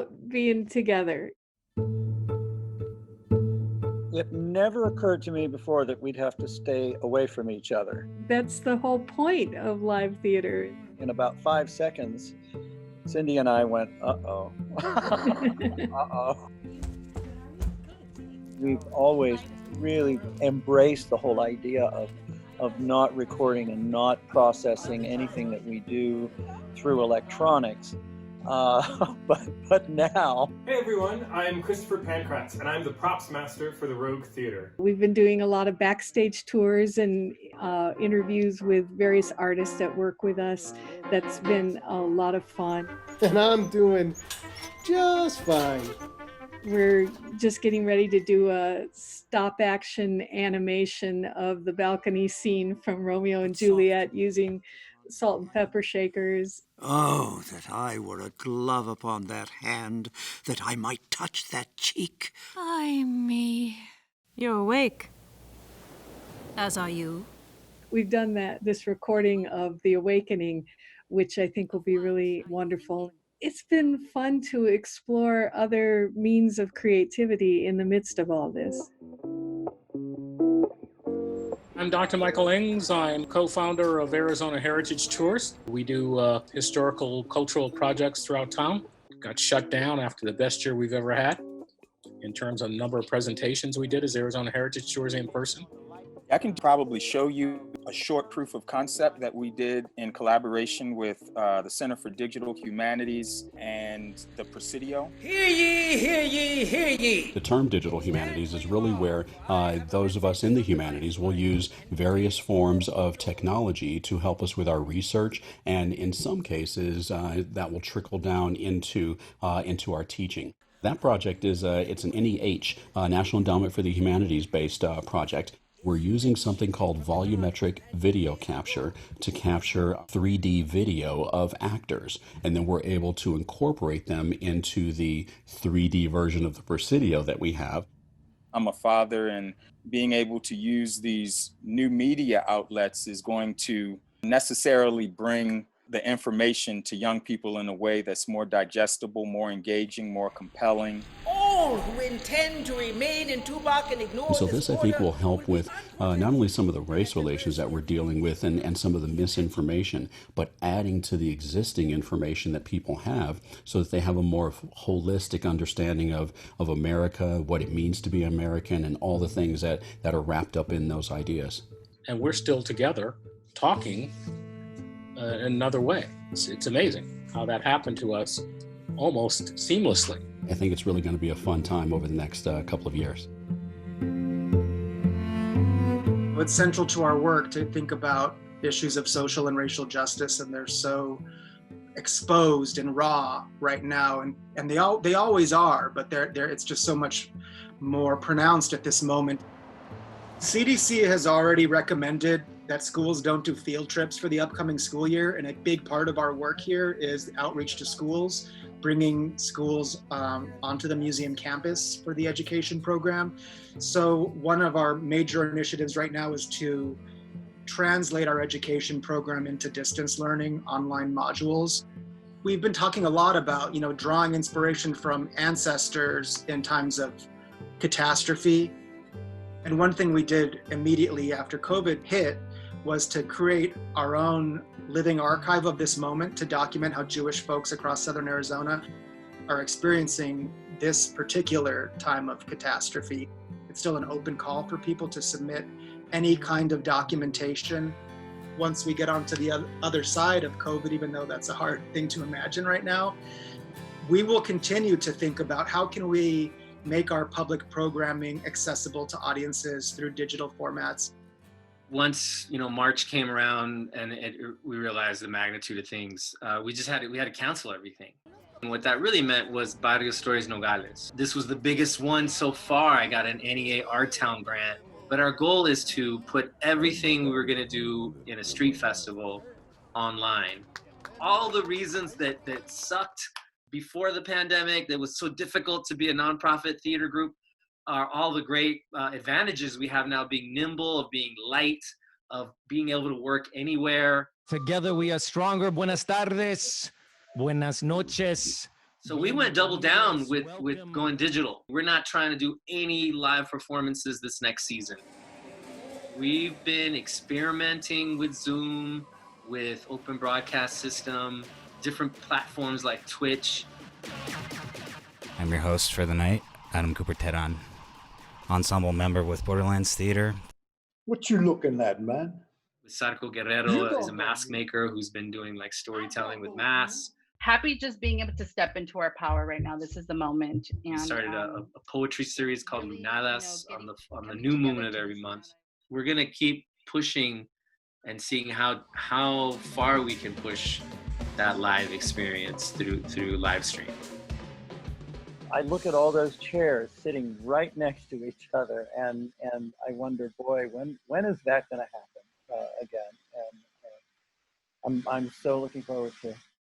about being together. It never occurred to me before that we'd have to stay away from each other. That's the whole point of live theater. In about 5 seconds, Cindy and I went, uh-oh. Uh-oh. We've always really embraced the whole idea of not recording and not processing anything that we do through electronics. But now... Hey everyone, I'm Christopher Pankratz, and I'm the props master for the Rogue Theater. We've been doing a lot of backstage tours and interviews with various artists that work with us. That's been a lot of fun. And I'm doing just fine. We're just getting ready to do a stop action animation of the balcony scene from Romeo and Juliet using salt and pepper shakers. Oh, that I were a glove upon that hand, that I might touch that cheek. Ay, me. You're awake. As are you. We've done this recording of The Awakening, which I think will be really wonderful. It's been fun to explore other means of creativity in the midst of all this. I'm Dr. Michael Ings. I'm co-founder of Arizona Heritage Tours. We do historical, cultural projects throughout town. Got shut down after the best year we've ever had in terms of number of presentations we did as Arizona Heritage Tours in person. I can probably show you a short proof of concept that we did in collaboration with the Center for Digital Humanities and the Presidio. Hear ye, hear ye, hear ye. The term digital humanities is really where those of us in the humanities will use various forms of technology to help us with our research, and in some cases that will trickle down into our teaching. That project is it's an NEH, National Endowment for the Humanities based project. We're using something called volumetric video capture to capture 3D video of actors, and then we're able to incorporate them into the 3D version of the Presidio that we have. I'm a father, and being able to use these new media outlets is going to necessarily bring the information to young people in a way that's more digestible, more engaging, more compelling. All who intend to remain in Tubac and ignore So this, I think, will help with not only some of the race relations that we're dealing with and some of the misinformation, but adding to the existing information that people have so that they have a more holistic understanding of America, what it means to be American, and all the things that are wrapped up in those ideas. And we're still together talking in another way. It's amazing how that happened to us almost seamlessly. I think it's really going to be a fun time over the next couple of years. It's central to our work to think about issues of social and racial justice, and they're so exposed and raw right now, and they always are, but it's just so much more pronounced at this moment. CDC has already recommended that schools don't do field trips for the upcoming school year, and a big part of our work here is outreach to schools, bringing schools onto the museum campus for the education program. So one of our major initiatives right now is to translate our education program into distance learning online modules. We've been talking a lot about, drawing inspiration from ancestors in times of catastrophe. And one thing we did immediately after COVID hit was to create our own living archive of this moment to document how Jewish folks across Southern Arizona are experiencing this particular time of catastrophe. It's still an open call for people to submit any kind of documentation. Once we get onto the other side of COVID, even though that's a hard thing to imagine right now, we will continue to think about how can we make our public programming accessible to audiences through digital formats. Once March came around and we realized the magnitude of things, we had to cancel everything. And what that really meant was Barrio Stories Nogales. This was the biggest one so far. I got an NEA Art Town grant, but our goal is to put everything we were going to do in a street festival online. All the reasons that sucked before the pandemic, that was so difficult to be a nonprofit theater group, are all the great advantages we have now, being nimble, of being light, of being able to work anywhere. Together we are stronger. Buenas tardes, buenas noches, So we went double down with going digital. We're not trying to do any live performances this next season. We've been experimenting with Zoom, with open broadcast system, different platforms like Twitch. I'm your host for the night, Adam Cooper Teran, ensemble member with Borderlands Theater. What you looking at, man? Sarko Guerrero is a mask maker who's been doing like storytelling with masks. Happy just being able to step into our power right now. This is the moment. And we started a poetry series called Lunadas on the new moon of every month. We're gonna keep pushing and seeing how far we can push that live experience through live stream. I look at all those chairs sitting right next to each other, and I wonder, boy, when is that going to happen again? And I'm so looking forward to